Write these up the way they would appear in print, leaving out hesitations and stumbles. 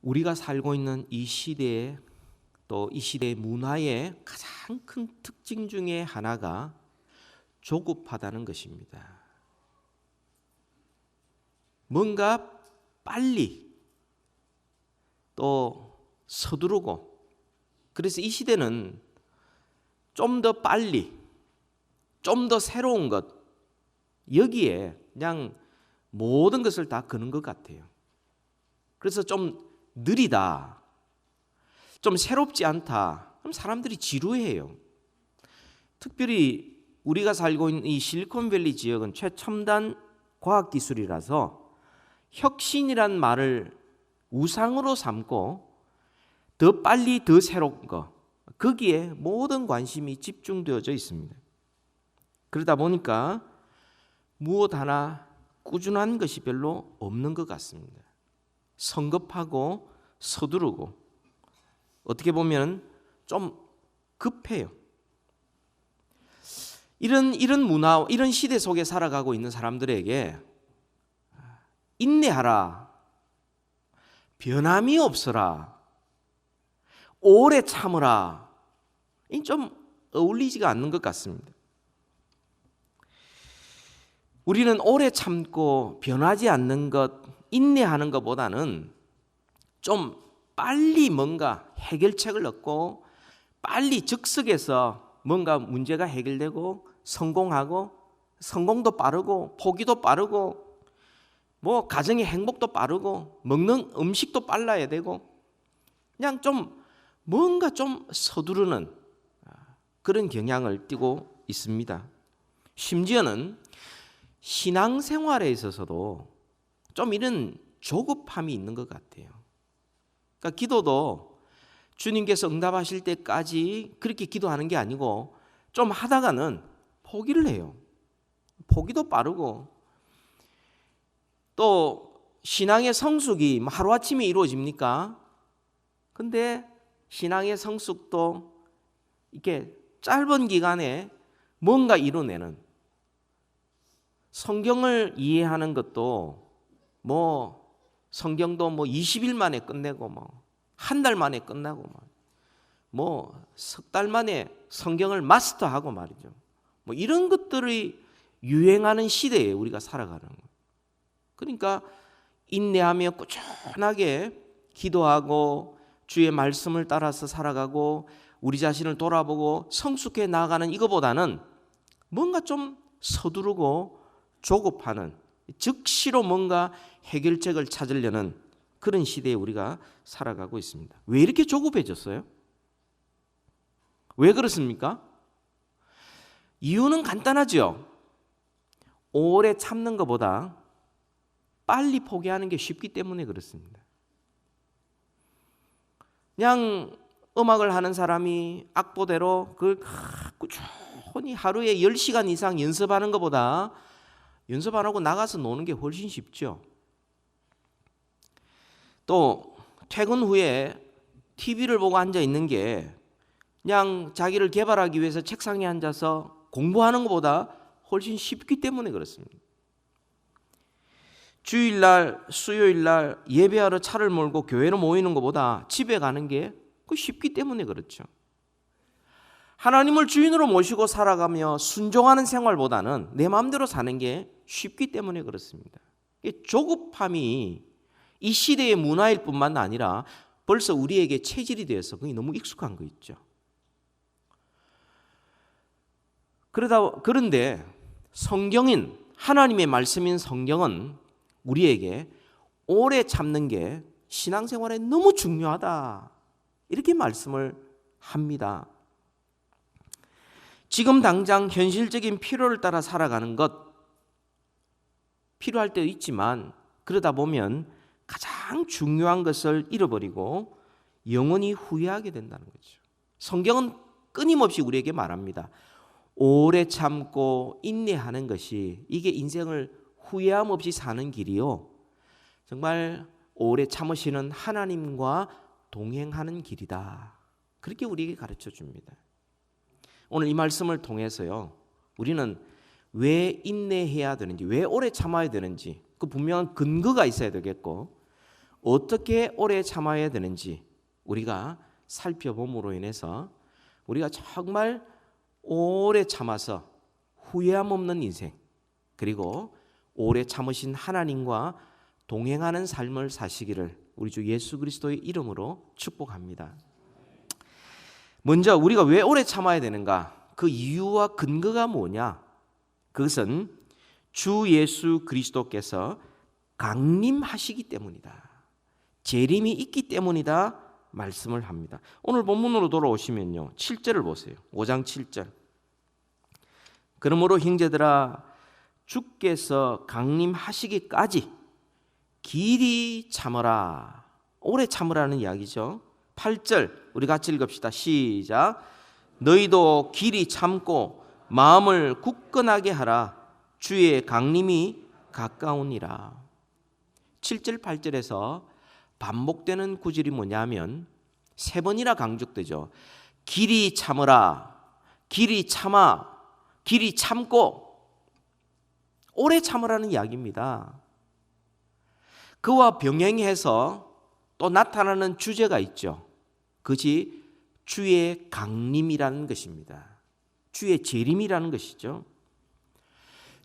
우리가 살고 있는 이 시대에 또 이 시대의 문화의 가장 큰 특징 중에 하나가 조급하다는 것입니다. 뭔가 빨리 또 서두르고, 그래서 이 시대는 좀 더 빨리, 좀 더 새로운 것, 여기에 그냥 모든 것을 다 거는 것 같아요. 그래서 좀 느리다, 좀 새롭지 않다, 그럼 사람들이 지루해요. 특별히 우리가 살고 있는 이 실리콘밸리 지역은 최첨단 과학기술이라서 혁신이란 말을 우상으로 삼고 더 빨리 더 새로운 거, 거기에 모든 관심이 집중되어져 있습니다. 그러다 보니까 무엇 하나 꾸준한 것이 별로 없는 것 같습니다. 성급하고 서두르고, 어떻게 보면 좀 급해요. 이런 문화, 이런 시대 속에 살아가고 있는 사람들에게 인내하라, 변함이 없어라, 오래 참으라, 좀 어울리지가 않는 것 같습니다. 우리는 오래 참고 변하지 않는 것, 인내하는 것보다는 좀 빨리 뭔가 해결책을 얻고 빨리 즉석에서 뭔가 문제가 해결되고 성공하고, 성공도 빠르고 포기도 빠르고 뭐 가정의 행복도 빠르고 먹는 음식도 빨라야 되고, 그냥 좀 뭔가 좀 서두르는 그런 경향을 띠고 있습니다. 심지어는 신앙생활에 있어서도 좀 이런 조급함이 있는 것 같아요. 그러니까 기도도 주님께서 응답하실 때까지 그렇게 기도하는 게 아니고 좀 하다가는 포기를 해요. 포기도 빠르고, 또 신앙의 성숙이 하루아침에 이루어집니까? 근데 신앙의 성숙도 이렇게 짧은 기간에 뭔가 이뤄내는, 성경을 이해하는 것도 성경도 20일 만에 끝내고 한 달 만에 끝나고 석 달 만에 성경을 마스터하고 말이죠. 이런 것들이 유행하는 시대에 우리가 살아가는 거예요. 그러니까 인내하며 꾸준하게 기도하고 주의 말씀을 따라서 살아가고 우리 자신을 돌아보고 성숙해 나아가는 이거보다는 뭔가 좀 서두르고 조급하는, 즉시로 뭔가 해결책을 찾으려는 그런 시대에 우리가 살아가고 있습니다. 왜 이렇게 조급해졌어요? 왜 그렇습니까? 이유는 간단하죠. 오래 참는 것보다 빨리 포기하는 게 쉽기 때문에 그렇습니다. 그냥 음악을 하는 사람이 악보대로 그걸 꾸준히 하루에 10시간 이상 연습하는 것보다 연습 안 하고 나가서 노는 게 훨씬 쉽죠. 또 퇴근 후에 TV를 보고 앉아 있는 게 그냥 자기를 개발하기 위해서 책상에 앉아서 공부하는 것보다 훨씬 쉽기 때문에 그렇습니다. 주일날, 수요일날 예배하러 차를 몰고 교회로 모이는 것보다 집에 가는 게 쉽기 때문에 그렇죠. 하나님을 주인으로 모시고 살아가며 순종하는 생활보다는 내 마음대로 사는 게 쉽기 때문에 그렇습니다. 조급함이 이 시대의 문화일 뿐만 아니라 벌써 우리에게 체질이 되어서 그게 너무 익숙한 거 있죠. 그런데 성경인, 하나님의 말씀인 성경은 우리에게 오래 참는 게 신앙생활에 너무 중요하다, 이렇게 말씀을 합니다. 지금 당장 현실적인 필요를 따라 살아가는 것, 필요할 때도 있지만 그러다 보면 가장 중요한 것을 잃어버리고 영원히 후회하게 된다는 거죠. 성경은 끊임없이 우리에게 말합니다. 오래 참고 인내하는 것이, 이게 인생을 후회함 없이 사는 길이요, 정말 오래 참으시는 하나님과 동행하는 길이다, 그렇게 우리에게 가르쳐 줍니다. 오늘 이 말씀을 통해서요, 우리는 왜 인내해야 되는지, 왜 오래 참아야 되는지 그 분명한 근거가 있어야 되겠고, 어떻게 오래 참아야 되는지 우리가 살펴봄으로 인해서 우리가 정말 오래 참아서 후회함 없는 인생, 그리고 오래 참으신 하나님과 동행하는 삶을 사시기를 우리 주 예수 그리스도의 이름으로 축복합니다. 먼저 우리가 왜 오래 참아야 되는가? 그 이유와 근거가 뭐냐? 그것은 주 예수 그리스도께서 강림하시기 때문이다. 재림이 있기 때문이다 말씀을 합니다. 오늘 본문으로 돌아오시면요, 7절을 보세요. 5장 7절. 그러므로 형제들아, 주께서 강림하시기까지 길이 참으라. 오래 참으라는 이야기죠. 8절 우리 같이 읽읍시다. 시작. 너희도 길이 참고 마음을 굳건하게 하라. 주의 강림이 가까우니라. 7절 8절에서 반복되는 구절이 뭐냐면 3번이나 강조되죠. 길이 참으라, 길이 참아, 길이 참고 오래 참으라는 이야기입니다. 그와 병행해서 또 나타나는 주제가 있죠. 그것이 주의 강림이라는 것입니다. 주의 재림이라는 것이죠.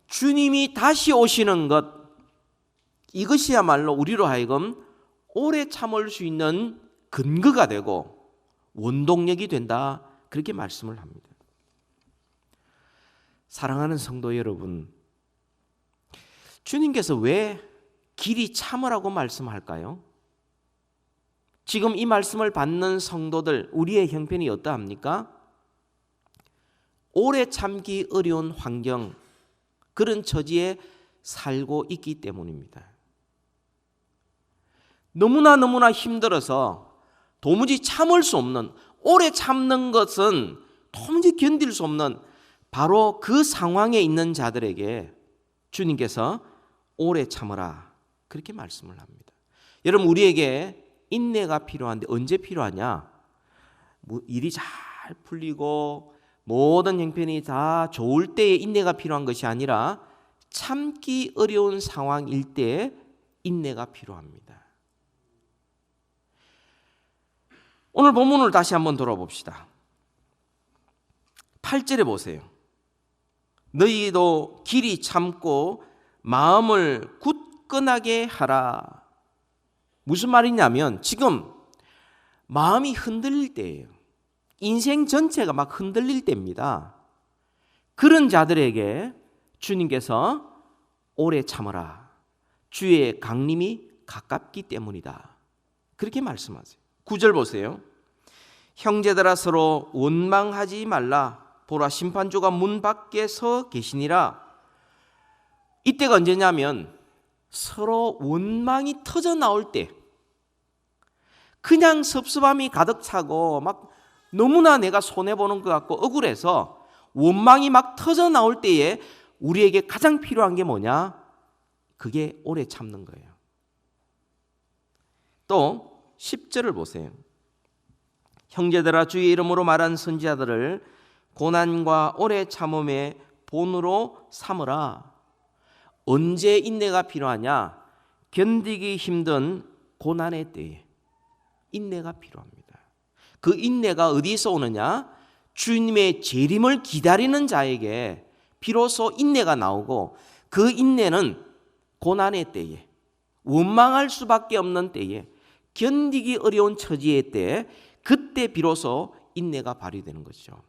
주님이 다시 오시는 것, 이것이야말로 우리로 하여금 오래 참을 수 있는 근거가 되고 원동력이 된다, 그렇게 말씀을 합니다. 사랑하는 성도 여러분, 주님께서 왜 길이 참으라고 말씀할까요? 지금 이 말씀을 받는 성도들, 우리의 형편이 어떠합니까? 오래 참기 어려운 환경, 그런 처지에 살고 있기 때문입니다. 너무나 힘들어서 도무지 참을 수 없는, 오래 참는 것은 도무지 견딜 수 없는 바로 그 상황에 있는 자들에게 주님께서 오래 참으라, 그렇게 말씀을 합니다. 여러분, 우리에게 인내가 필요한데 언제 필요하냐? 일이 잘 풀리고 모든 형편이 다 좋을 때에 인내가 필요한 것이 아니라 참기 어려운 상황일 때 인내가 필요합니다. 오늘 본문을 다시 한번 돌아봅시다. 8절에 보세요. 너희도 길이 참고 마음을 굳건하게 하라. 무슨 말이냐면 지금 마음이 흔들릴 때예요. 인생 전체가 막 흔들릴 때입니다. 그런 자들에게 주님께서 오래 참으라. 주의 강림이 가깝기 때문이다, 그렇게 말씀하세요. 9절 보세요. 형제들아, 서로 원망하지 말라. 보라, 심판주가 문 밖에 서 계시니라. 이때가 언제냐면 서로 원망이 터져 나올 때, 그냥 섭섭함이 가득 차고 막 너무나 내가 손해보는 것 같고 억울해서 원망이 막 터져 나올 때에 우리에게 가장 필요한 게 뭐냐? 그게 오래 참는 거예요. 또 10절을 보세요. 형제들아, 주의 이름으로 말한 선지자들을 고난과 오래 참음의 본으로 삼으라. 언제 인내가 필요하냐? 견디기 힘든 고난의 때에 인내가 필요합니다. 그 인내가 어디서 오느냐? 주님의 재림을 기다리는 자에게 비로소 인내가 나오고, 그 인내는 고난의 때에, 원망할 수밖에 없는 때에, 견디기 어려운 처지의 때에, 그때 비로소 인내가 발휘되는 것이죠.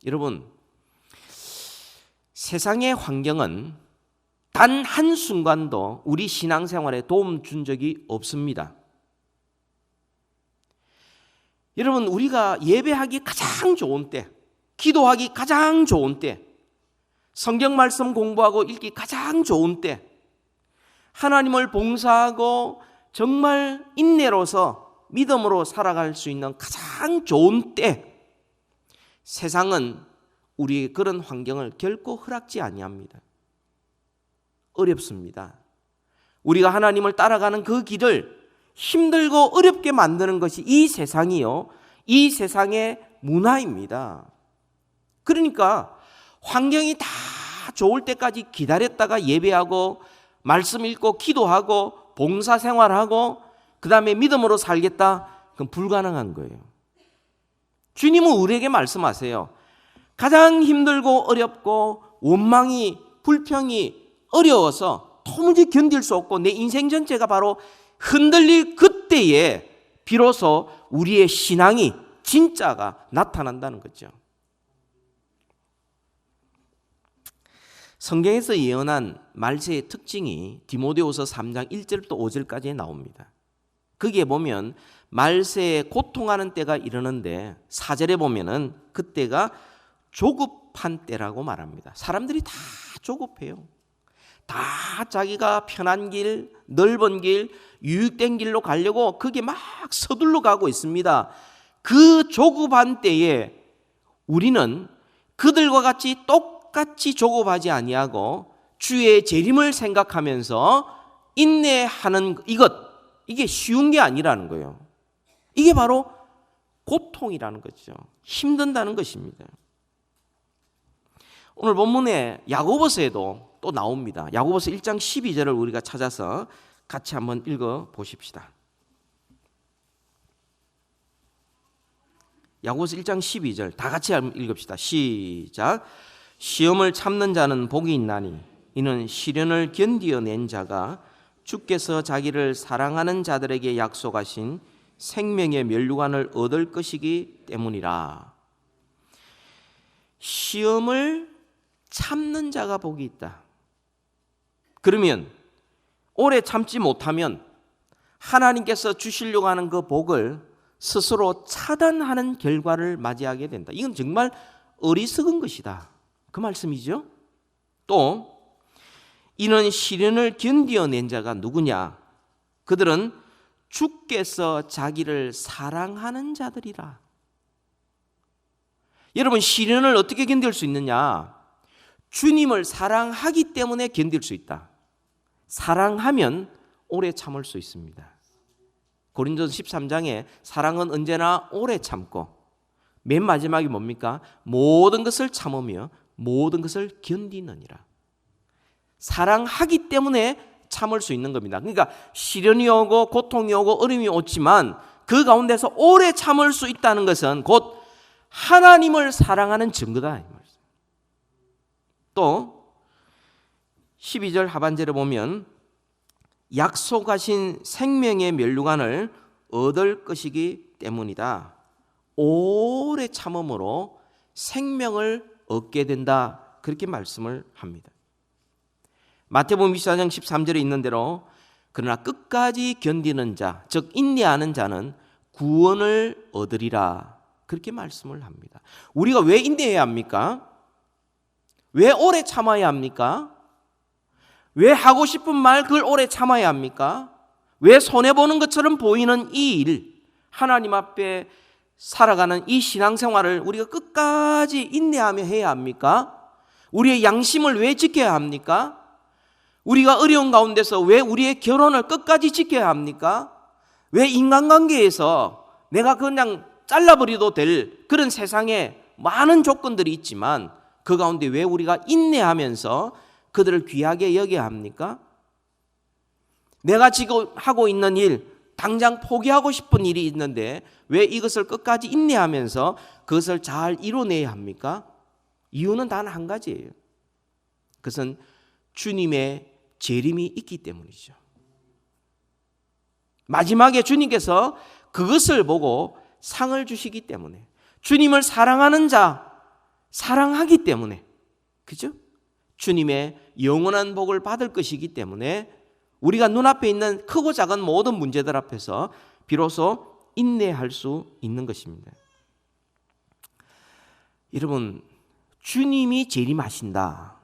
여러분, 세상의 환경은 단 한순간도 우리 신앙생활에 도움 준 적이 없습니다. 여러분, 우리가 예배하기 가장 좋은 때, 기도하기 가장 좋은 때, 성경 말씀 공부하고 읽기 가장 좋은 때, 하나님을 봉사하고 정말 인내로서 믿음으로 살아갈 수 있는 가장 좋은 때, 세상은 우리의 그런 환경을 결코 허락지 아니합니다. 어렵습니다. 우리가 하나님을 따라가는 그 길을 힘들고 어렵게 만드는 것이 이 세상이요, 이 세상의 문화입니다. 그러니까 환경이 다 좋을 때까지 기다렸다가 예배하고 말씀 읽고 기도하고 봉사생활하고 그 다음에 믿음으로 살겠다? 그건 불가능한 거예요. 주님은 우리에게 말씀하세요. 가장 힘들고 어렵고 원망이, 불평이 어려워서 도무지 견딜 수 없고 내 인생 전체가 바로 흔들릴 그때에 비로소 우리의 신앙이 진짜가 나타난다는 거죠. 성경에서 예언한 말세의 특징이 디모데후서 3장 1절부터 5절까지에 나옵니다. 거기에 보면 말세에 고통하는 때가 이르는데 4절에 보면은 그때가 조급한 때라고 말합니다. 사람들이 다 조급해요. 다 자기가 편한 길, 넓은 길, 유익된 길로 가려고 그게 막 서둘러 가고 있습니다. 그 조급한 때에 우리는 그들과 같이 똑같이 조급하지 아니하고 주의 재림을 생각하면서 인내하는 이게 쉬운 게 아니라는 거예요. 이게 바로 고통이라는 거죠. 힘든다는 것입니다. 오늘 본문에 야고보서에도 또 나옵니다. 야고보서 1장 12절을 우리가 찾아서 같이 한번 읽어 보십시다. 야고보서 1장 12절 다 같이 한번 읽읍시다. 시작. 시험을 참는 자는 복이 있나니 이는 시련을 견디어낸 자가 주께서 자기를 사랑하는 자들에게 약속하신 생명의 면류관을 얻을 것이기 때문이라. 시험을 참는 자가 복이 있다. 그러면 오래 참지 못하면 하나님께서 주시려고 하는 그 복을 스스로 차단하는 결과를 맞이하게 된다. 이건 정말 어리석은 것이다. 그 말씀이죠. 또 이는 시련을 견디어낸 자가 누구냐? 그들은 주께서 자기를 사랑하는 자들이라. 여러분, 시련을 어떻게 견딜 수 있느냐? 주님을 사랑하기 때문에 견딜 수 있다. 사랑하면 오래 참을 수 있습니다. 고린도서 13장에 사랑은 언제나 오래 참고 맨 마지막이 뭡니까? 모든 것을 참으며 모든 것을 견디느니라. 사랑하기 때문에 참을 수 있는 겁니다. 그러니까 시련이 오고 고통이 오고 어려움이 오지만 그 가운데서 오래 참을 수 있다는 것은 곧 하나님을 사랑하는 증거다. 또 12절 하반절에 보면 약속하신 생명의 면류관을 얻을 것이기 때문이다. 오래 참음으로 생명을 얻게 된다. 그렇게 말씀을 합니다. 마태복음 24장 13절에 있는 대로 그러나 끝까지 견디는 자, 즉 인내하는 자는 구원을 얻으리라. 그렇게 말씀을 합니다. 우리가 왜 인내해야 합니까? 왜 오래 참아야 합니까? 왜 하고 싶은 말 그걸 오래 참아야 합니까? 왜 손해보는 것처럼 보이는 이 일, 하나님 앞에 살아가는 이 신앙생활을 우리가 끝까지 인내하며 해야 합니까? 우리의 양심을 왜 지켜야 합니까? 우리가 어려운 가운데서 왜 우리의 결혼을 끝까지 지켜야 합니까? 왜 인간관계에서 내가 그냥 잘라버려도 될 그런 세상에 많은 조건들이 있지만 그 가운데 왜 우리가 인내하면서 그들을 귀하게 여겨야 합니까? 내가 지금 하고 있는 일, 당장 포기하고 싶은 일이 있는데 왜 이것을 끝까지 인내하면서 그것을 잘 이뤄내야 합니까? 이유는 단 한 가지예요. 그것은 주님의 재림이 있기 때문이죠. 마지막에 주님께서 그것을 보고 상을 주시기 때문에, 주님을 사랑하는 자, 사랑하기 때문에, 그죠? 주님의 영원한 복을 받을 것이기 때문에 우리가 눈앞에 있는 크고 작은 모든 문제들 앞에서 비로소 인내할 수 있는 것입니다. 여러분, 주님이 재림하신다.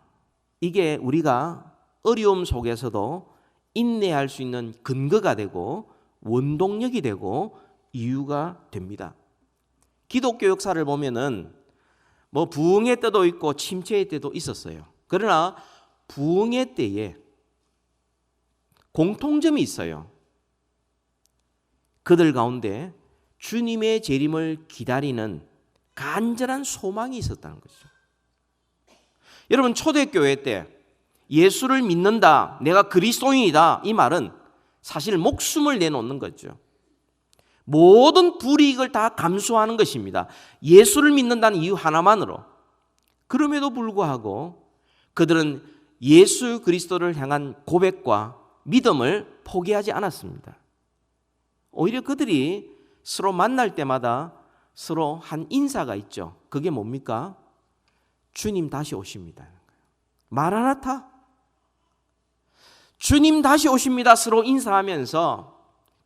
이게 우리가 어려움 속에서도 인내할 수 있는 근거가 되고 원동력이 되고 이유가 됩니다. 기독교 역사를 보면은 부흥의 때도 있고 침체의 때도 있었어요. 그러나 부흥의 때에 공통점이 있어요. 그들 가운데 주님의 재림을 기다리는 간절한 소망이 있었다는 거죠. 여러분, 초대교회 때 예수를 믿는다, 내가 그리스도인이다, 이 말은 사실 목숨을 내놓는 거죠. 모든 불이익을 다 감수하는 것입니다. 예수를 믿는다는 이유 하나만으로. 그럼에도 불구하고 그들은 예수 그리스도를 향한 고백과 믿음을 포기하지 않았습니다. 오히려 그들이 서로 만날 때마다 서로 한 인사가 있죠. 그게 뭡니까? 주님 다시 오십니다. 마라나타. 주님 다시 오십니다. 서로 인사하면서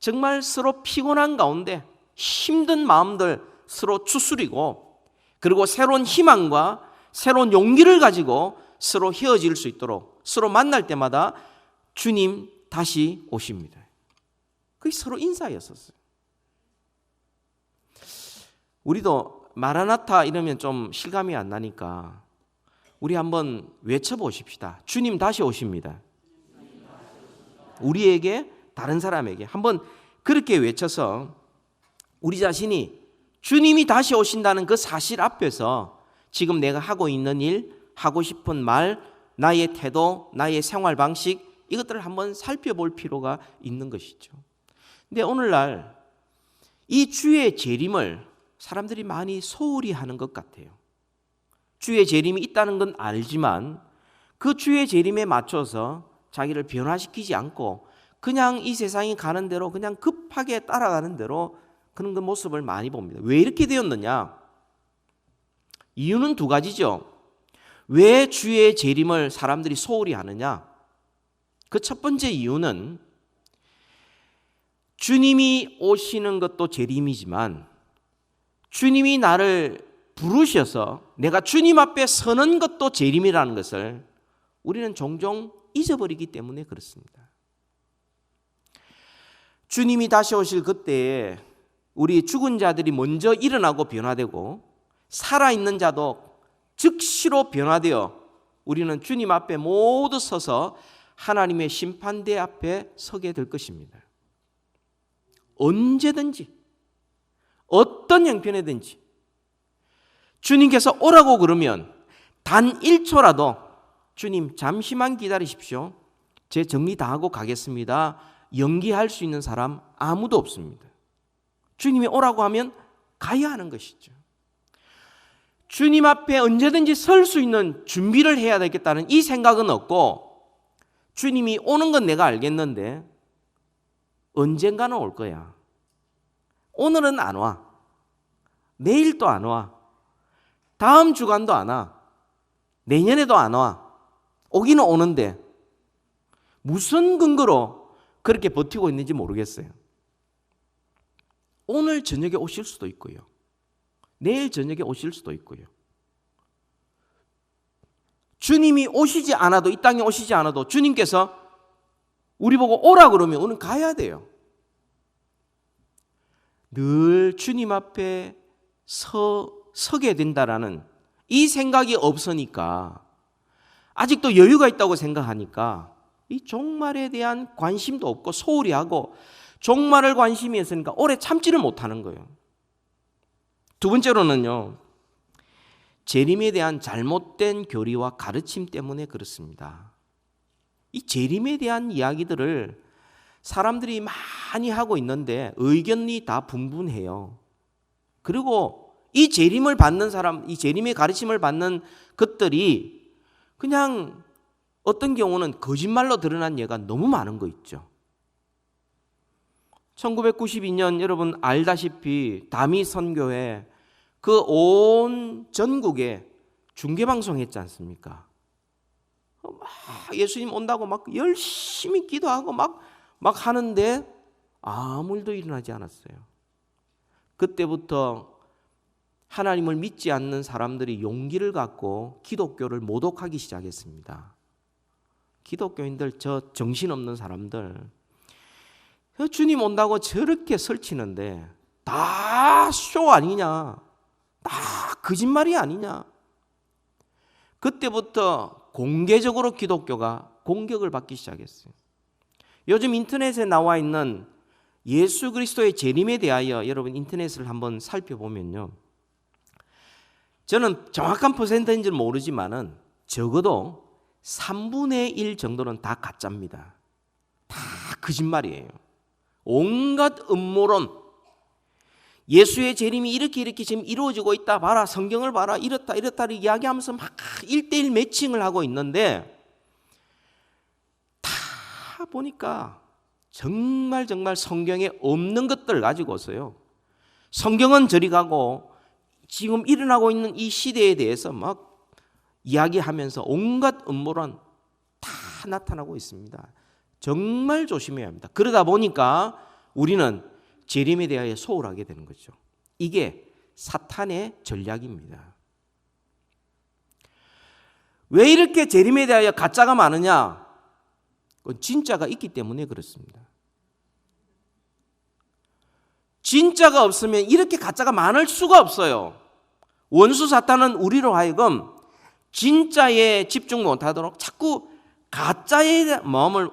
정말 서로 피곤한 가운데 힘든 마음들 서로 추스리고, 그리고 새로운 희망과 새로운 용기를 가지고 서로 헤어질 수 있도록 서로 만날 때마다 주님 다시 오십니다. 그게 서로 인사였었어요. 우리도 마라나타 이러면 좀 실감이 안 나니까 우리 한번 외쳐보십시다. 주님 다시 오십니다. 우리에게, 다른 사람에게 한번 그렇게 외쳐서 우리 자신이 주님이 다시 오신다는 그 사실 앞에서 지금 내가 하고 있는 일, 하고 싶은 말, 나의 태도, 나의 생활 방식, 이것들을 한번 살펴볼 필요가 있는 것이죠. 근데 오늘날 이 주의 재림을 사람들이 많이 소홀히 하는 것 같아요. 주의 재림이 있다는 건 알지만 그 주의 재림에 맞춰서 자기를 변화시키지 않고 그냥 이 세상이 가는 대로 그냥 급하게 따라가는 대로 그런 그 모습을 많이 봅니다. 왜 이렇게 되었느냐? 이유는 두 가지죠. 왜 주의 재림을 사람들이 소홀히 하느냐? 그 첫 번째 이유는 주님이 오시는 것도 재림이지만 주님이 나를 부르셔서 내가 주님 앞에 서는 것도 재림이라는 것을 우리는 종종 잊어버리기 때문에 그렇습니다. 주님이 다시 오실 그때에 우리 죽은 자들이 먼저 일어나고 변화되고 살아있는 자도 즉시로 변화되어 우리는 주님 앞에 모두 서서 하나님의 심판대 앞에 서게 될 것입니다. 언제든지 어떤 형편이든지 주님께서 오라고 그러면 단 1초라도 주님 잠시만 기다리십시오. 제 정리 다 하고 가겠습니다. 연기할 수 있는 사람 아무도 없습니다. 주님이 오라고 하면 가야 하는 것이죠. 주님 앞에 언제든지 설 수 있는 준비를 해야 되겠다는 이 생각은 없고, 주님이 오는 건 내가 알겠는데 언젠가는 올 거야. 오늘은 안 와. 내일도 안 와. 다음 주간도 안 와. 내년에도 안 와. 오기는 오는데 무슨 근거로 그렇게 버티고 있는지 모르겠어요. 오늘 저녁에 오실 수도 있고요. 내일 저녁에 오실 수도 있고요. 주님이 오시지 않아도, 이 땅에 오시지 않아도 주님께서 우리 보고 오라 그러면 오늘 가야 돼요. 늘 주님 앞에 서게 된다라는 이 생각이 없으니까, 아직도 여유가 있다고 생각하니까 이 종말에 대한 관심도 없고 소홀히 하고, 종말을 관심이 있으니까 오래 참지를 못하는 거예요. 두 번째로는요, 재림에 대한 잘못된 교리와 가르침 때문에 그렇습니다. 이 재림에 대한 이야기들을 사람들이 많이 하고 있는데 의견이 다 분분해요. 그리고 이 재림을 받는 사람, 이 재림의 가르침을 받는 것들이 그냥 어떤 경우는 거짓말로 드러난 예가 너무 많은 거 있죠. 1992년 여러분 알다시피 다미 선교회 그 온 전국에 중계방송 했지 않습니까? 막 예수님 온다고 막 열심히 기도하고 막 하는데 아무 일도 일어나지 않았어요. 그때부터 하나님을 믿지 않는 사람들이 용기를 갖고 기독교를 모독하기 시작했습니다. 기독교인들, 저 정신없는 사람들, 주님 온다고 저렇게 설치는데 다 쇼 아니냐, 다 거짓말이 아니냐. 그때부터 공개적으로 기독교가 공격을 받기 시작했어요. 요즘 인터넷에 나와 있는 예수 그리스도의 재림에 대하여 여러분 인터넷을 한번 살펴보면요, 저는 정확한 퍼센트인지는 모르지만은 적어도 3분의 1 정도는 다 가짜입니다. 다 거짓말이에요. 온갖 음모론. 예수의 재림이 이렇게 지금 이루어지고 있다. 봐라. 성경을 봐라. 이렇다를 이야기하면서 막 1:1 매칭을 하고 있는데 다 보니까 정말 성경에 없는 것들을 가지고 오세요. 성경은 저리 가고 지금 일어나고 있는 이 시대에 대해서 막 이야기하면서 온갖 음모론 다 나타나고 있습니다. 정말 조심해야 합니다. 그러다 보니까 우리는 재림에 대하여 소홀하게 되는 거죠. 이게 사탄의 전략입니다. 왜 이렇게 재림에 대하여 가짜가 많으냐? 그건 진짜가 있기 때문에 그렇습니다. 진짜가 없으면 이렇게 가짜가 많을 수가 없어요. 원수 사탄은 우리로 하여금 진짜에 집중 못하도록 자꾸 가짜의 마음을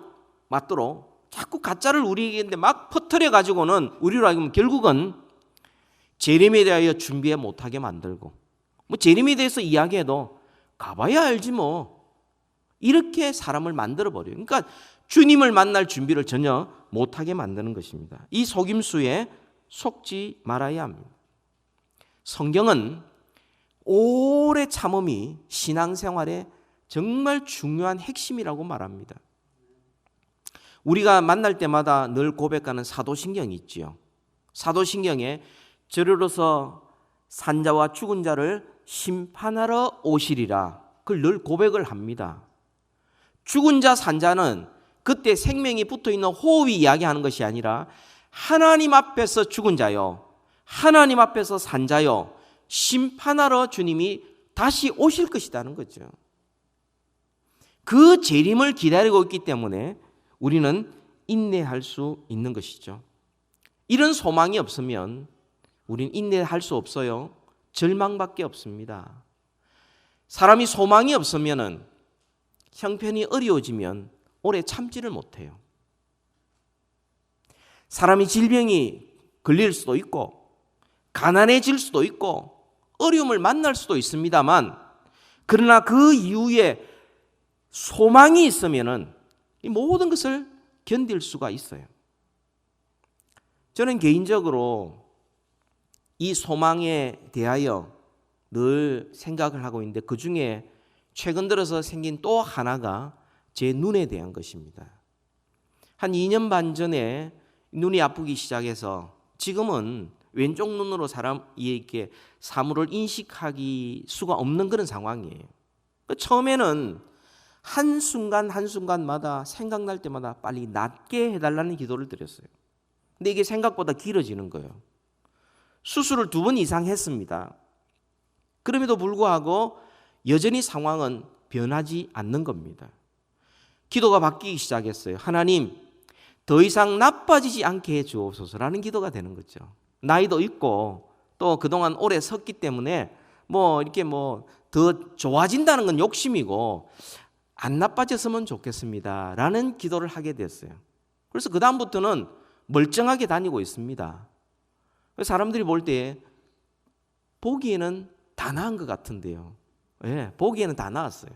맞도록 자꾸 가짜를 우리에게 막 퍼뜨려 가지고는 우리로 하여금 결국은 재림에 대하여 준비해 못하게 만들고, 뭐 재림에 대해서 이야기해도 가봐야 알지 뭐, 이렇게 사람을 만들어 버려요. 그러니까 주님을 만날 준비를 전혀 못하게 만드는 것입니다. 이 속임수에 속지 말아야 합니다. 성경은 오래 참음이 신앙생활의 정말 중요한 핵심이라고 말합니다. 우리가 만날 때마다 늘 고백하는 사도신경이 있지요. 사도신경에 저리로서 산자와 죽은 자를 심판하러 오시리라, 그걸 늘 고백을 합니다. 죽은 자 산자는 그때 생명이 붙어있는 호흡이 이야기하는 것이 아니라 하나님 앞에서 죽은 자요, 하나님 앞에서 산자요, 심판하러 주님이 다시 오실 것이라는 거죠. 그 재림을 기다리고 있기 때문에 우리는 인내할 수 있는 것이죠. 이런 소망이 없으면 우리는 인내할 수 없어요. 절망밖에 없습니다. 사람이 소망이 없으면 형편이 어려워지면 오래 참지를 못해요. 사람이 질병이 걸릴 수도 있고 가난해질 수도 있고 어려움을 만날 수도 있습니다만, 그러나 그 이후에 소망이 있으면은 이 모든 것을 견딜 수가 있어요. 저는 개인적으로 이 소망에 대하여 늘 생각을 하고 있는데, 그 중에 최근 들어서 생긴 또 하나가 제 눈에 대한 것입니다. 한 2년 반 전에 눈이 아프기 시작해서 지금은 왼쪽 눈으로 사람이 이렇게 사물을 인식하기 수가 없는 그런 상황이에요. 처음에는 한순간마다 생각날 때마다 빨리 낫게 해달라는 기도를 드렸어요. 근데 이게 생각보다 길어지는 거예요. 수술을 2번 이상 했습니다. 그럼에도 불구하고 여전히 상황은 변하지 않는 겁니다. 기도가 바뀌기 시작했어요. 하나님, 더 이상 나빠지지 않게 해주옵소서라는 기도가 되는 거죠. 나이도 있고 또 그동안 오래 섰기 때문에 이렇게 더 좋아진다는 건 욕심이고, 안 나빠졌으면 좋겠습니다 라는 기도를 하게 됐어요. 그래서 그 다음부터는 멀쩡하게 다니고 있습니다. 사람들이 볼 때 보기에는 다 나은 것 같은데요. 네, 보기에는 다 나았어요.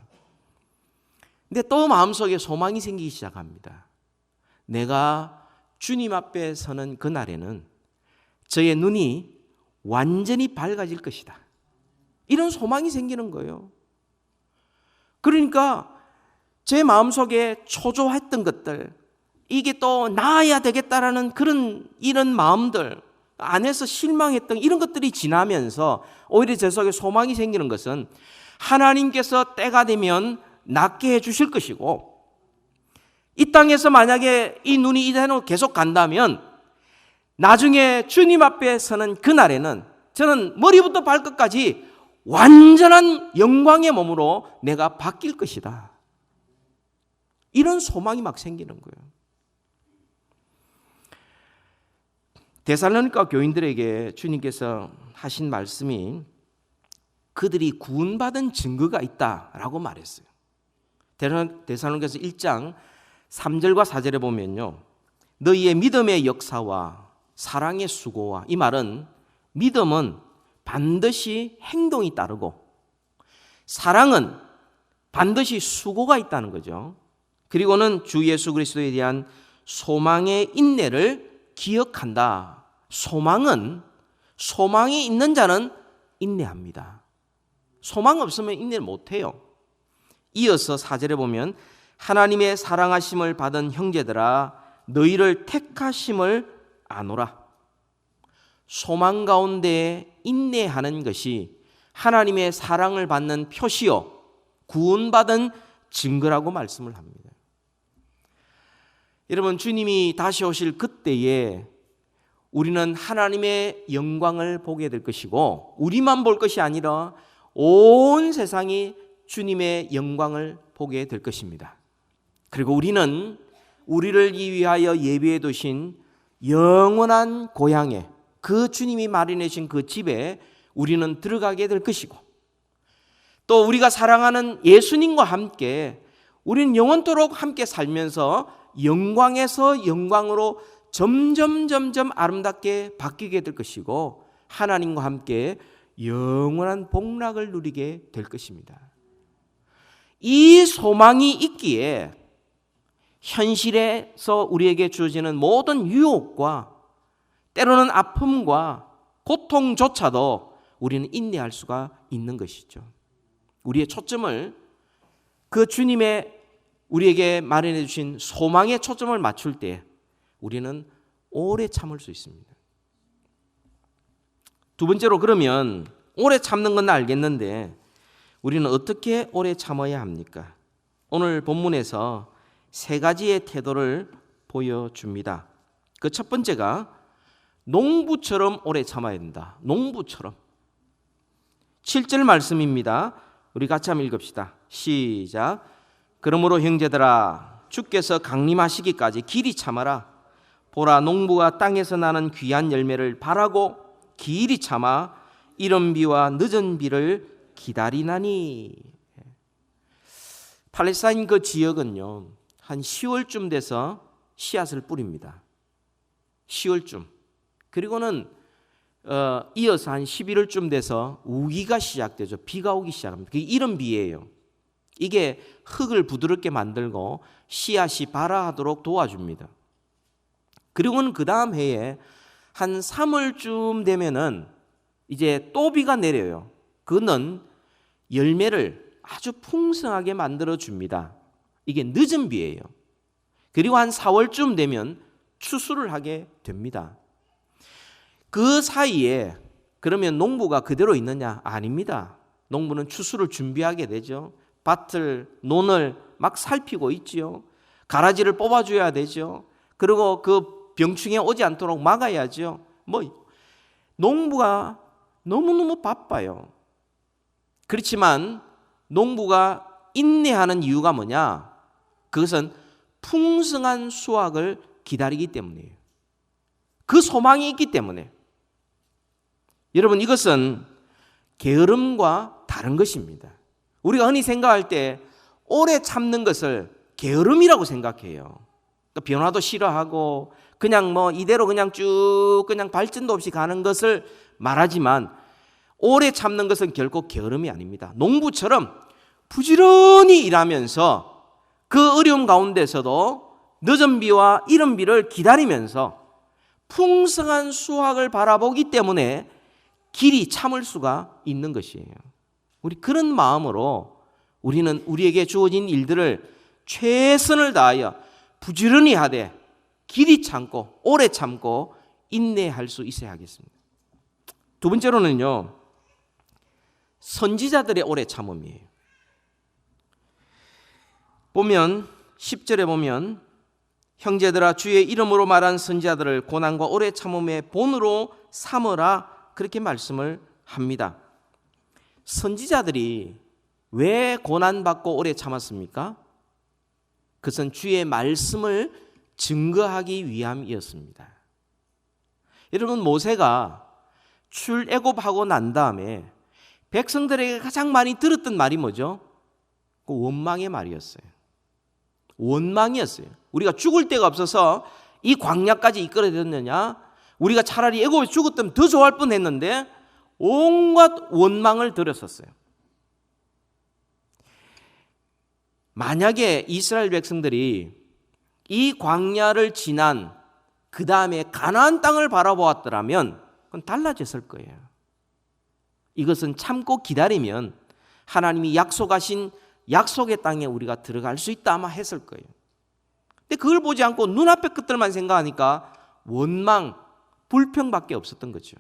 근데 또 마음속에 소망이 생기기 시작합니다. 내가 주님 앞에 서는 그날에는 저의 눈이 완전히 밝아질 것이다, 이런 소망이 생기는 거예요. 그러니까 제 마음속에 초조했던 것들, 이게 또 나아야 되겠다라는 이런 마음들, 안에서 실망했던 이런 것들이 지나면서 오히려 제 속에 소망이 생기는 것은 하나님께서 때가 되면 낫게 해주실 것이고, 이 땅에서 만약에 이 눈이 이대로 계속 간다면 나중에 주님 앞에 서는 그날에는 저는 머리부터 발끝까지 완전한 영광의 몸으로 내가 바뀔 것이다, 이런 소망이 막 생기는 거예요. 데살로니가 교인들에게 주님께서 하신 말씀이 그들이 구원받은 증거가 있다라고 말했어요. 데살로니가서 1장 3절과 4절에 보면요, 너희의 믿음의 역사와 사랑의 수고와, 이 말은 믿음은 반드시 행동이 따르고 사랑은 반드시 수고가 있다는 거죠. 그리고는 주 예수 그리스도에 대한 소망의 인내를 기억한다. 소망이 있는 자는 인내합니다. 소망 없으면 인내를 못해요. 이어서 4절에 보면 하나님의 사랑하심을 받은 형제들아 너희를 택하심을 아노라. 소망 가운데 인내하는 것이 하나님의 사랑을 받는 표시요 구원받은 증거라고 말씀을 합니다. 여러분, 주님이 다시 오실 그때에 우리는 하나님의 영광을 보게 될 것이고 우리만 볼 것이 아니라 온 세상이 주님의 영광을 보게 될 것입니다. 그리고 우리는 우리를 위하여 예비해 두신 영원한 고향에 그 주님이 마련해 주신 그 집에 우리는 들어가게 될 것이고 또 우리가 사랑하는 예수님과 함께 우리는 영원토록 함께 살면서 영광에서 영광으로 점점 아름답게 바뀌게 될 것이고 하나님과 함께 영원한 복락을 누리게 될 것입니다. 이 소망이 있기에 현실에서 우리에게 주어지는 모든 유혹과 때로는 아픔과 고통조차도 우리는 인내할 수가 있는 것이죠. 우리의 초점을 그 주님의 우리에게 마련해 주신 소망의 초점을 맞출 때 우리는 오래 참을 수 있습니다. 두 번째로, 그러면 오래 참는 건 알겠는데 우리는 어떻게 오래 참아야 합니까? 오늘 본문에서 세 가지의 태도를 보여줍니다. 그 첫 번째가 농부처럼 오래 참아야 된다. 농부처럼. 7절 말씀입니다. 우리 같이 한번 읽읍시다. 시작. 그러므로 형제들아 주께서 강림하시기까지 길이 참아라. 보라, 농부가 땅에서 나는 귀한 열매를 바라고 길이 참아 이른 비와 늦은 비를 기다리나니. 팔레스타인 그 지역은요 한 10월쯤 돼서 씨앗을 뿌립니다. 10월쯤. 그리고는 이어서 한 11월쯤 돼서 우기가 시작되죠. 비가 오기 시작합니다. 그게 이른 비예요. 이게 흙을 부드럽게 만들고 씨앗이 발아하도록 도와줍니다. 그리고는 그 다음 해에 한 3월쯤 되면은 이제 또 비가 내려요. 그는 열매를 아주 풍성하게 만들어 줍니다. 이게 늦은 비예요. 그리고 한 4월쯤 되면 추수를 하게 됩니다. 그 사이에 그러면 농부가 그대로 있느냐? 아닙니다. 농부는 추수를 준비하게 되죠. 밭을, 논을 막 살피고 있지요. 가라지를 뽑아줘야 되죠. 그리고 그 병충해 오지 않도록 막아야죠. 농부가 너무너무 바빠요. 그렇지만 농부가 인내하는 이유가 뭐냐? 그것은 풍성한 수확을 기다리기 때문이에요. 그 소망이 있기 때문에. 여러분, 이것은 게으름과 다른 것입니다. 우리가 흔히 생각할 때 오래 참는 것을 게으름이라고 생각해요. 변화도 싫어하고 그냥 이대로 그냥 쭉 그냥 발전도 없이 가는 것을 말하지만 오래 참는 것은 결코 게으름이 아닙니다. 농부처럼 부지런히 일하면서 그 어려움 가운데서도 늦은 비와 이른 비를 기다리면서 풍성한 수확을 바라보기 때문에 길이 참을 수가 있는 것이에요. 우리 그런 마음으로 우리는 우리에게 주어진 일들을 최선을 다하여 부지런히 하되 길이 참고 오래 참고 인내할 수 있어야 하겠습니다. 두 번째로는요, 선지자들의 오래 참음이에요. 보면 10절에 보면 형제들아 주의 이름으로 말한 선지자들을 고난과 오래 참음의 본으로 삼으라 그렇게 말씀을 합니다. 선지자들이 왜 고난받고 오래 참았습니까? 그것은 주의 말씀을 증거하기 위함이었습니다. 여러분, 모세가 출애굽하고 난 다음에 백성들에게 가장 많이 들었던 말이 뭐죠? 그 원망의 말이었어요. 원망이었어요. 우리가 죽을 데가 없어서 이 광야까지 이끌어졌느냐? 우리가 차라리 애굽에 죽었다면 더 좋아할 뻔했는데 온갖 원망을 들었었어요. 만약에 이스라엘 백성들이 이 광야를 지난 그 다음에 가나안 땅을 바라보았더라면 그건 달라졌을 거예요. 이것은 참고 기다리면 하나님이 약속하신 약속의 땅에 우리가 들어갈 수 있다 아마 했을 거예요. 근데 그걸 보지 않고 눈앞의 것들만 생각하니까 원망, 불평밖에 없었던 거죠.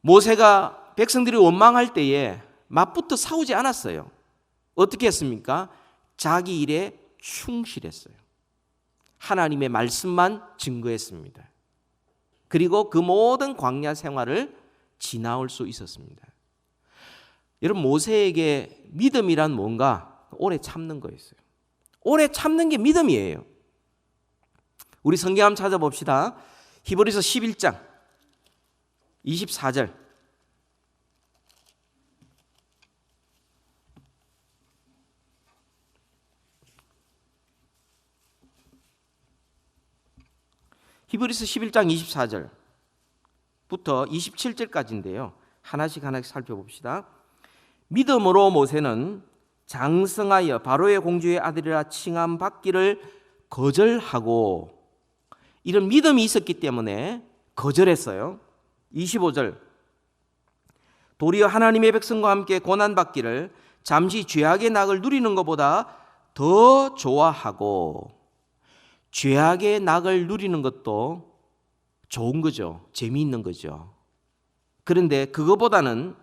모세가 백성들이 원망할 때에 맞붙어 싸우지 않았어요. 어떻게 했습니까? 자기 일에 충실했어요. 하나님의 말씀만 증거했습니다. 그리고 그 모든 광야 생활을 지나올 수 있었습니다. 여러분, 모세에게 믿음이란 뭔가? 오래 참는 거였어요. 오래 참는 게 믿음이에요. 우리 성경 한번 찾아봅시다. 히브리서 11장 24절. 히브리서 11장 24절부터 27절까지인데요. 하나씩 살펴봅시다. 믿음으로 모세는 장성하여 바로의 공주의 아들이라 칭함 받기를 거절하고, 이런 믿음이 있었기 때문에 거절했어요. 25절. 도리어 하나님의 백성과 함께 고난받기를 잠시 죄악의 낙을 누리는 것보다 더 좋아하고, 죄악의 낙을 누리는 것도 좋은 거죠. 재미있는 거죠. 그런데 그거보다는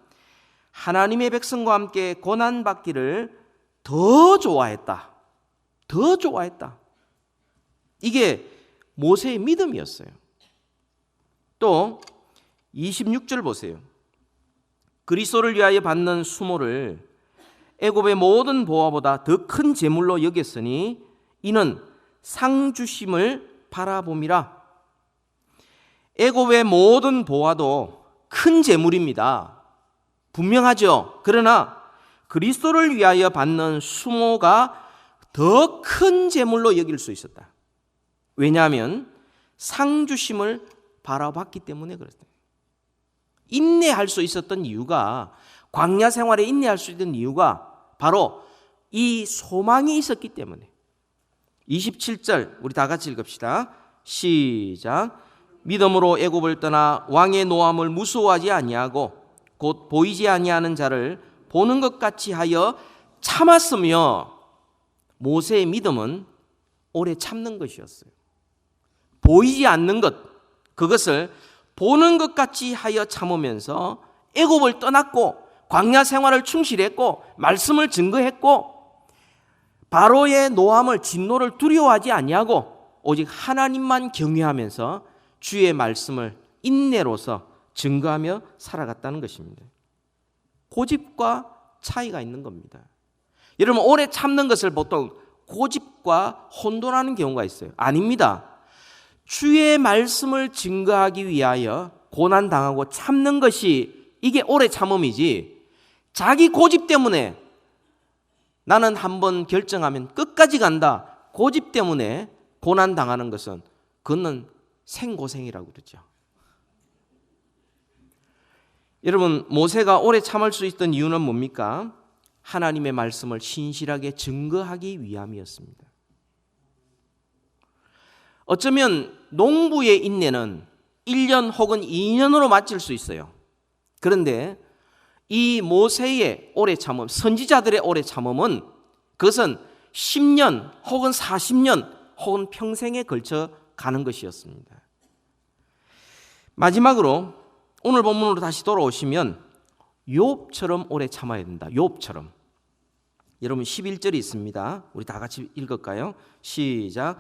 하나님의 백성과 함께 고난받기를 더 좋아했다. 더 좋아했다. 이게 모세의 믿음이었어요. 또 26절 보세요. 그리스도를 위하여 받는 수모를 애굽의 모든 보화보다 더 큰 재물로 여겼으니 이는 상 주심을 바라봄이라. 애굽의 모든 보화도 큰 재물입니다. 분명하죠. 그러나 그리스도를 위하여 받는 수모가 더 큰 재물로 여길 수 있었다. 왜냐하면 상 주심을 바라봤기 때문에 그렇습니다. 인내할 수 있었던 이유가, 광야 생활에 인내할 수 있던 이유가 바로 이 소망이 있었기 때문에. 27절 우리 다 같이 읽읍시다. 시작. 믿음으로 애굽을 떠나 왕의 노함을 무서워하지 아니하고 곧 보이지 아니하는 자를 보는 것 같이 하여 참았으며. 모세의 믿음은 오래 참는 것이었어요. 보이지 않는 것, 그것을 보는 것 같이 하여 참으면서 애굽을 떠났고 광야 생활을 충실했고 말씀을 증거했고 바로의 노함을 진노를 두려워하지 아니하고 오직 하나님만 경외하면서 주의 말씀을 인내로서 증거하며 살아갔다는 것입니다. 고집과 차이가 있는 겁니다. 여러분, 오래 참는 것을 보통 고집과 혼돈하는 경우가 있어요. 아닙니다. 주의 말씀을 증거하기 위하여 고난당하고 참는 것이, 이게 오래 참음이지, 자기 고집 때문에 나는 한번 결정하면 끝까지 간다, 고집 때문에 고난당하는 것은 그건 생고생이라고 그러죠. 여러분, 모세가 오래 참을 수 있던 이유는 뭡니까? 하나님의 말씀을 신실하게 증거하기 위함이었습니다. 어쩌면 농부의 인내는 1년 혹은 2년으로 마칠 수 있어요. 그런데 이 모세의 오래 참음, 선지자들의 오래 참음은 그것은 10년 혹은 40년 혹은 평생에 걸쳐 가는 것이었습니다. 마지막으로 오늘 본문으로 다시 돌아오시면 욥처럼 오래 참아야 된다. 욥처럼. 여러분 11절이 있습니다. 우리 다 같이 읽을까요? 시작.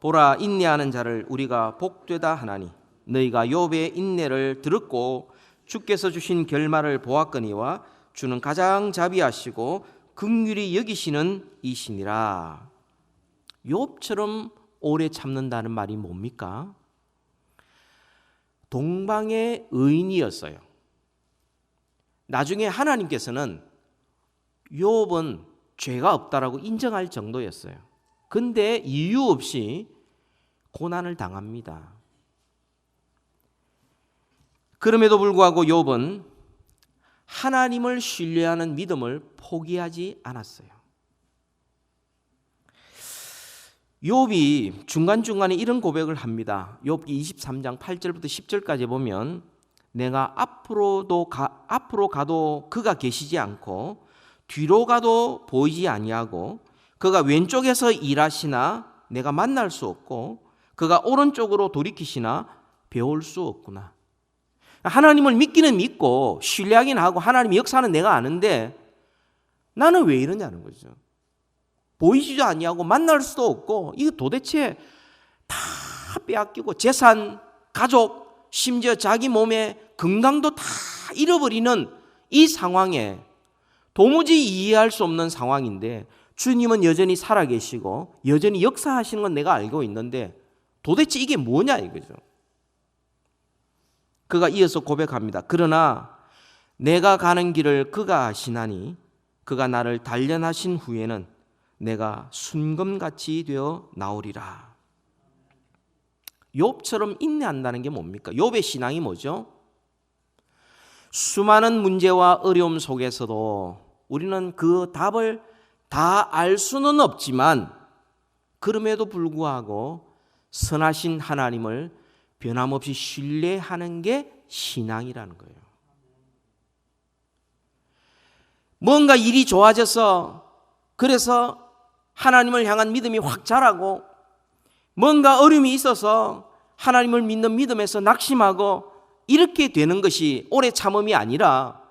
보라, 인내하는 자를 우리가 복되다 하나니 너희가 욥의 인내를 들었고 주께서 주신 결말을 보았거니와 주는 가장 자비하시고 긍휼히 여기시는 이시니라. 욥처럼 오래 참는다는 말이 뭡니까? 동방의 의인이었어요. 나중에 하나님께서는 욥은 죄가 없다라고 인정할 정도였어요. 근데 이유 없이 고난을 당합니다. 그럼에도 불구하고 욥은 하나님을 신뢰하는 믿음을 포기하지 않았어요. 욥이 중간중간에 이런 고백을 합니다. 욥기 23장 8절부터 10절까지 보면 내가 앞으로 가도 그가 계시지 않고 뒤로 가도 보이지 아니하고 그가 왼쪽에서 일하시나 내가 만날 수 없고 그가 오른쪽으로 돌이키시나 배울 수 없구나. 하나님을 믿기는 믿고 신뢰하긴 하고 하나님의 역사는 내가 아는데 나는 왜 이러냐는 거죠. 보이지도 아니하고 만날 수도 없고 이거 도대체 다 빼앗기고 재산, 가족, 심지어 자기 몸의 건강도 다 잃어버리는 이 상황에 도무지 이해할 수 없는 상황인데 주님은 여전히 살아계시고 여전히 역사하시는 건 내가 알고 있는데 도대체 이게 뭐냐 이거죠. 그가 이어서 고백합니다. 그러나 내가 가는 길을 그가 아시나니 그가 나를 단련하신 후에는 내가 순금같이 되어 나오리라. 욥처럼 인내한다는 게 뭡니까? 욥의 신앙이 뭐죠? 수많은 문제와 어려움 속에서도 우리는 그 답을 다 알 수는 없지만 그럼에도 불구하고 선하신 하나님을 변함없이 신뢰하는 게 신앙이라는 거예요. 뭔가 일이 좋아져서 그래서 하나님을 향한 믿음이 확 자라고 뭔가 어려움이 있어서 하나님을 믿는 믿음에서 낙심하고 이렇게 되는 것이 오래 참음이 아니라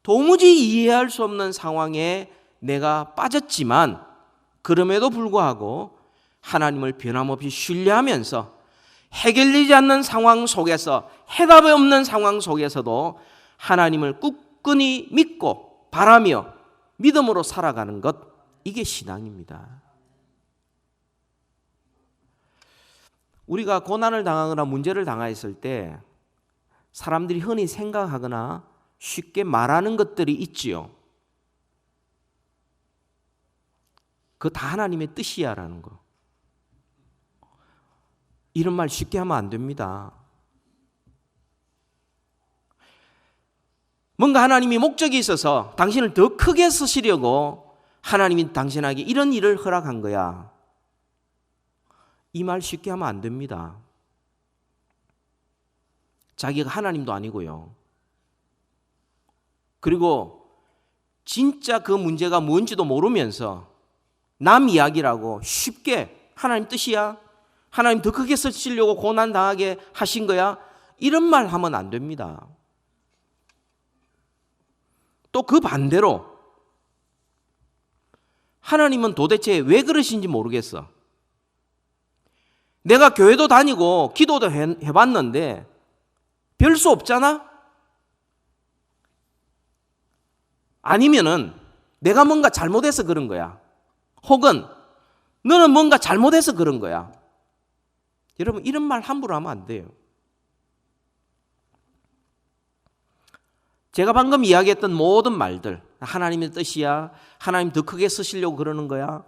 도무지 이해할 수 없는 상황에 내가 빠졌지만 그럼에도 불구하고 하나님을 변함없이 신뢰하면서 해결되지 않는 상황 속에서 해답이 없는 상황 속에서도 하나님을 굳건히 믿고 바라며 믿음으로 살아가는 것, 이게 신앙입니다. 우리가 고난을 당하거나 문제를 당했을 때 사람들이 흔히 생각하거나 쉽게 말하는 것들이 있지요. 그거 다 하나님의 뜻이야라는 거. 이런 말 쉽게 하면 안 됩니다. 뭔가 하나님이 목적이 있어서 당신을 더 크게 쓰시려고 하나님이 당신에게 이런 일을 허락한 거야. 이 말 쉽게 하면 안 됩니다. 자기가 하나님도 아니고요. 그리고 진짜 그 문제가 뭔지도 모르면서 남 이야기라고 쉽게 하나님 뜻이야? 하나님 더 크게 쓰시려고 고난 당하게 하신 거야? 이런 말 하면 안 됩니다. 또 그 반대로 하나님은 도대체 왜 그러신지 모르겠어. 내가 교회도 다니고 기도도 해봤는데 별 수 없잖아? 아니면은 내가 뭔가 잘못해서 그런 거야. 혹은 너는 뭔가 잘못해서 그런 거야. 여러분, 이런 말 함부로 하면 안 돼요. 제가 방금 이야기했던 모든 말들, 하나님의 뜻이야, 하나님 더 크게 쓰시려고 그러는 거야,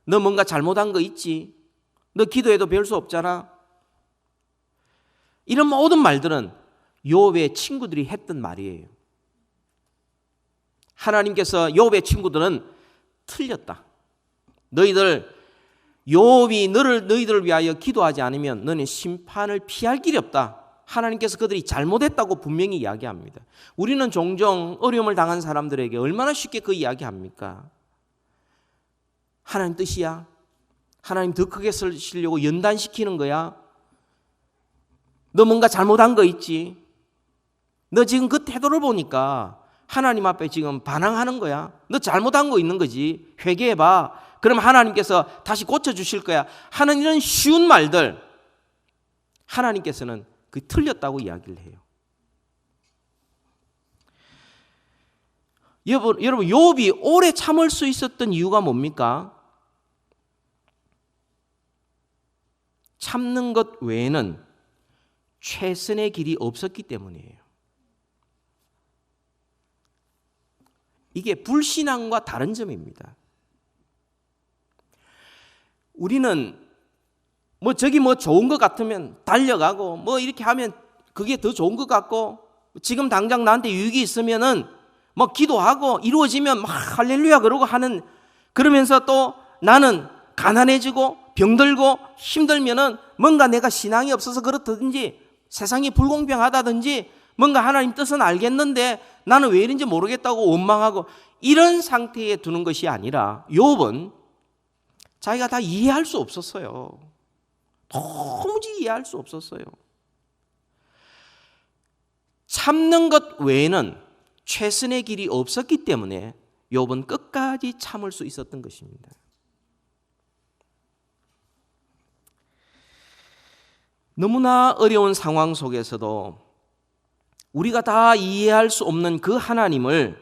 너 뭔가 잘못한 거 있지, 너 기도해도 별 수 없잖아, 이런 모든 말들은 욥의 친구들이 했던 말이에요. 하나님께서 욥의 친구들은 틀렸다. 너희들 욥이 너희들을 위하여 기도하지 않으면 너는 심판을 피할 길이 없다. 하나님께서 그들이 잘못했다고 분명히 이야기합니다. 우리는 종종 어려움을 당한 사람들에게 얼마나 쉽게 그 이야기합니까? 하나님 뜻이야? 하나님 더 크게 쓰시려고 연단시키는 거야? 너 뭔가 잘못한 거 있지? 너 지금 그 태도를 보니까 하나님 앞에 지금 반항하는 거야. 너 잘못한 거 있는 거지. 회개해봐. 그럼 하나님께서 다시 고쳐주실 거야. 하는 이런 쉬운 말들, 하나님께서는 그 틀렸다고 이야기를 해요. 여러분, 욥이 오래 참을 수 있었던 이유가 뭡니까? 참는 것 외에는 최선의 길이 없었기 때문이에요. 이게 불신앙과 다른 점입니다. 우리는 저기 좋은 것 같으면 달려가고 이렇게 하면 그게 더 좋은 것 같고 지금 당장 나한테 유익이 있으면은 기도하고 이루어지면 막 할렐루야 그러고 하는, 그러면서 또 나는 가난해지고 병들고 힘들면은 뭔가 내가 신앙이 없어서 그렇다든지 세상이 불공평하다든지 뭔가 하나님 뜻은 알겠는데 나는 왜 이런지 모르겠다고 원망하고 이런 상태에 두는 것이 아니라 욥은 자기가 다 이해할 수 없었어요. 도무지 이해할 수 없었어요. 참는 것 외에는 최선의 길이 없었기 때문에 욥은 끝까지 참을 수 있었던 것입니다. 너무나 어려운 상황 속에서도 우리가 다 이해할 수 없는 그 하나님을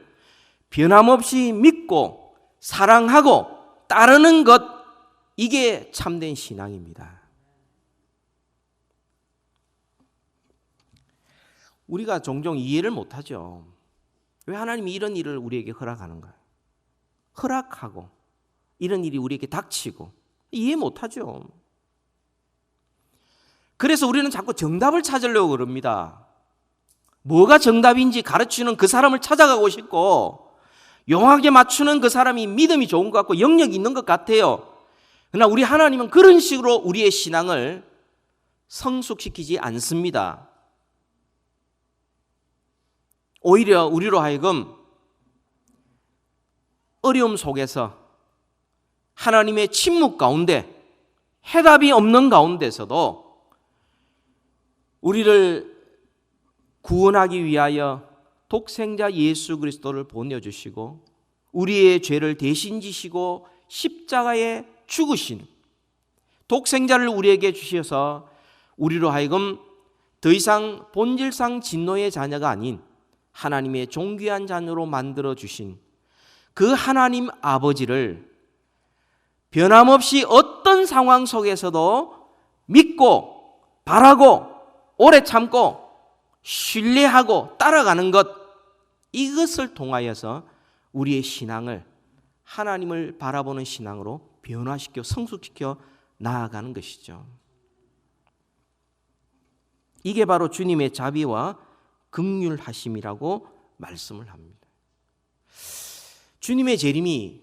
변함없이 믿고 사랑하고 따르는 것, 이게 참된 신앙입니다. 우리가 종종 이해를 못하죠. 왜 하나님이 이런 일을 우리에게 허락하는가? 허락하고 이런 일이 우리에게 닥치고 이해 못하죠. 그래서 우리는 자꾸 정답을 찾으려고 그럽니다. 뭐가 정답인지 가르치는 그 사람을 찾아가고 싶고 용하게 맞추는 그 사람이 믿음이 좋은 것 같고 영역이 있는 것 같아요. 그러나 우리 하나님은 그런 식으로 우리의 신앙을 성숙시키지 않습니다. 오히려 우리로 하여금 어려움 속에서 하나님의 침묵 가운데 해답이 없는 가운데서도 우리를 구원하기 위하여 독생자 예수 그리스도를 보내주시고 우리의 죄를 대신 지시고 십자가에 죽으신 독생자를 우리에게 주셔서 우리로 하여금 더 이상 본질상 진노의 자녀가 아닌 하나님의 존귀한 자녀로 만들어주신 그 하나님 아버지를 변함없이 어떤 상황 속에서도 믿고 바라고 오래 참고 신뢰하고 따라가는 것, 이것을 통하여서 우리의 신앙을 하나님을 바라보는 신앙으로 변화시켜 성숙시켜 나아가는 것이죠. 이게 바로 주님의 자비와 긍휼하심이라고 말씀을 합니다. 주님의 재림이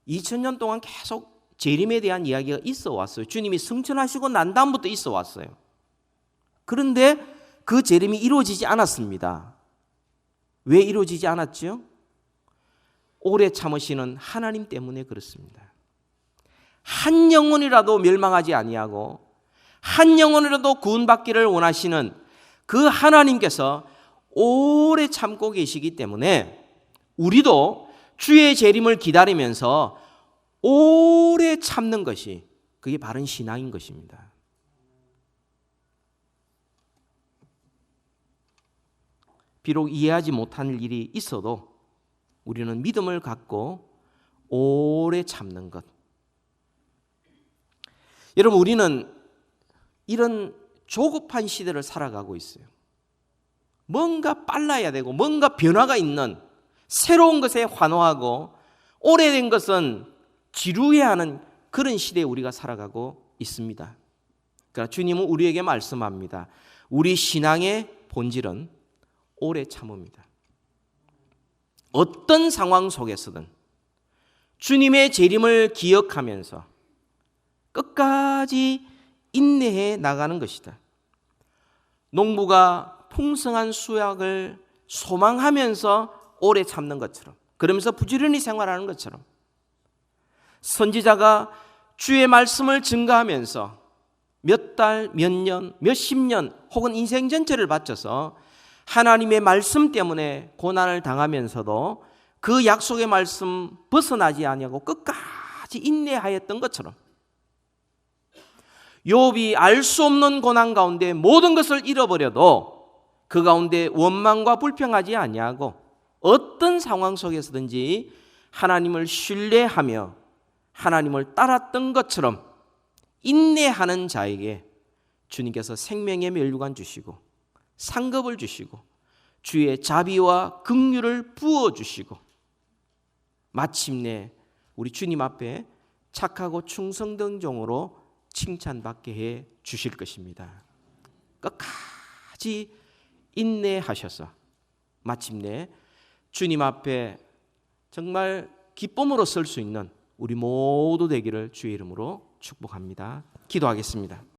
2000년 동안 계속 재림에 대한 이야기가 있어 왔어요. 주님이 승천하시고 난 다음부터 있어 왔어요. 그런데 그 재림이 이루어지지 않았습니다. 왜 이루어지지 않았죠? 오래 참으시는 하나님 때문에 그렇습니다. 한 영혼이라도 멸망하지 아니하고 한 영혼이라도 구원받기를 원하시는 그 하나님께서 오래 참고 계시기 때문에 우리도 주의 재림을 기다리면서 오래 참는 것이 그게 바른 신앙인 것입니다. 비록 이해하지 못할 일이 있어도 우리는 믿음을 갖고 오래 참는 것. 여러분, 우리는 이런 조급한 시대를 살아가고 있어요. 뭔가 빨라야 되고 뭔가 변화가 있는 새로운 것에 환호하고 오래된 것은 지루해야 하는 그런 시대에 우리가 살아가고 있습니다. 그러니까 주님은 우리에게 말씀합니다. 우리 신앙의 본질은 오래 참음이다. 어떤 상황 속에서든 주님의 재림을 기억하면서 끝까지 인내해 나가는 것이다. 농부가 풍성한 수확을 소망하면서 오래 참는 것처럼, 그러면서 부지런히 생활하는 것처럼, 선지자가 주의 말씀을 증거하면서 몇 달, 몇 년, 몇십 년 혹은 인생 전체를 바쳐서 하나님의 말씀 때문에 고난을 당하면서도 그 약속의 말씀 벗어나지 아니하고 끝까지 인내하였던 것처럼 욥이 알 수 없는 고난 가운데 모든 것을 잃어버려도 그 가운데 원망과 불평하지 아니하고 어떤 상황 속에서든지 하나님을 신뢰하며 하나님을 따랐던 것처럼 인내하는 자에게 주님께서 생명의 멸류관 주시고 상급을 주시고 주의 자비와 긍휼을 부어주시고 마침내 우리 주님 앞에 착하고 충성된 종으로 칭찬받게 해 주실 것입니다. 끝까지 인내하셔서 마침내 주님 앞에 정말 기쁨으로 설 수 있는 우리 모두 되기를 주의 이름으로 축복합니다. 기도하겠습니다.